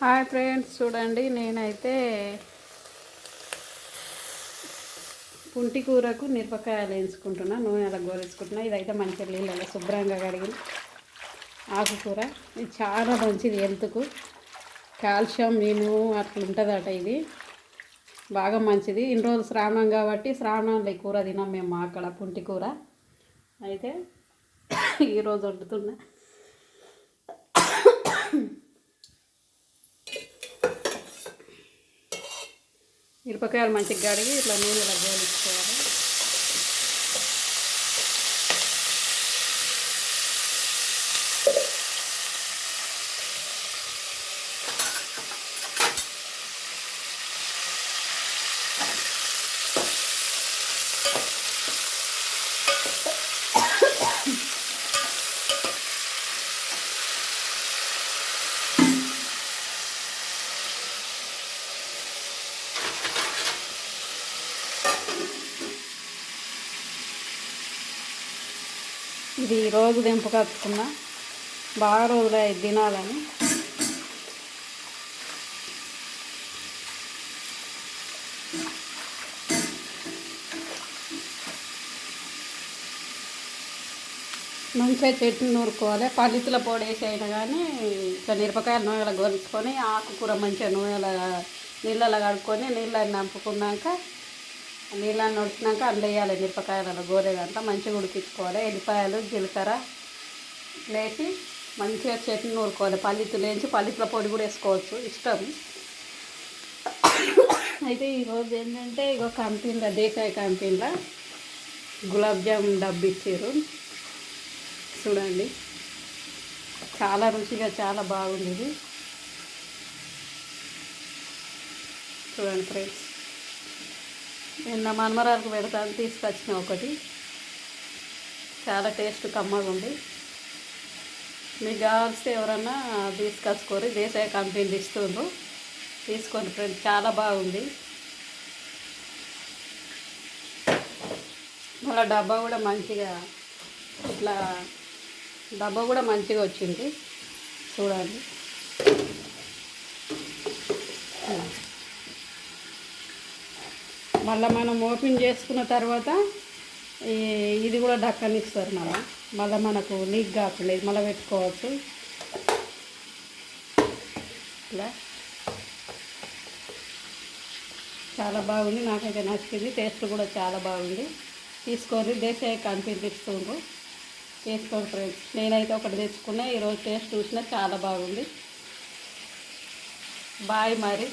Hi friends, చూడండి నేనైతే పుంటి కూరకు మిరపకాయలు వేసుకుంటున్నా, నూనె అలా గోరేసుకుంటున్నా. ఇదైతే మంచిగా నీళ్ళలో శుభ్రంగా కడిగిన ఆకుకూర. ఇది చాలా మంచిది హెల్త్కు, కాల్షియం నేను అట్లా ఉంటుందట. ఇది బాగా మంచిది. ఇన్ని రోజులు శ్రావణం కాబట్టి శ్రావణంలో కూర తినాం మేము అక్కడ పుంటి కూర. అయితే ఈరోజు వండుతున్నా. మిరపకాయలు మంచిగా కడిగి ఇట్లా నూనెలో గోలించుకోవాలి. ఇది రోజు దింపకచ్చుకున్నా, బాగా రోజులు తినాలని. మంచిగా చెట్టు నూరుకోవాలి. పల్లితుల పొడి వేసి అయినా కానీ ఇట్లా మిరపకాయలు నూనెలో గోలుచుకొని ఆకుకూర మంచిగా నీళ్ళలో కడుక్కొని నీళ్ళని నంపుకున్నాక నీళ్ళని ఉడికినాక అందులో వేయాలి. మిరపకాయలలో గోరేదంతా మంచిగా ఉడికించుకోవాలి. ఎల్లిపాయలు జీలకర్ర వేసి మంచిగా చట్నీ నూరుకోవాలి. పల్లితులు వేసి పల్లితుల పొడి కూడా వేసుకోవచ్చు, ఇష్టం. అయితే ఈరోజు ఏంటంటే ఇగో కంపెనీలో దేశాయి కంపెనీలో గులాబ్ జామున్ డబ్బు ఇచ్చారు. చూడండి, చాలా రుచిగా చాలా బాగుంది ఇది. చూడండి ఫ్రెండ్స్, నిన్న మనమరాలకు పెడతాను తీసుకొచ్చిన ఒకటి. చాలా టేస్ట్ కమ్మగా ఉంది. మీకు కావాల్సి ఎవరన్నా తీసుకొచ్చుకోరు, దేశాయ కంపెనీలు ఇస్తుండ్రు, తీసుకోండి ఫ్రెండ్స్, చాలా బాగుంది. మళ్ళీ డబ్బా కూడా మంచిగా ఇట్లా డబ్బా కూడా మంచిగా వచ్చింది. చూడండి, మళ్ళీ మనం ఓపెన్ చేసుకున్న తర్వాత ఇది కూడా డక్కనిస్తారు. మళ్ళీ మనకు లీక్ కాకుండా ఇది మళ్ళీ పెట్టుకోవచ్చు. ఇట్లా చాలా బాగుంది, నాకైతే నచ్చింది. టేస్ట్ కూడా చాలా బాగుంది. తీసుకోండి, దేశాయ కంపెనీ ఇస్తుండ్రు, తీసుకోండి ఫ్రెండ్స్. నేనైతే ఒకటి తెచ్చుకున్నా, ఈరోజు టేస్ట్ చూసినా చాలా బాగుంది. బాయ్ మరి.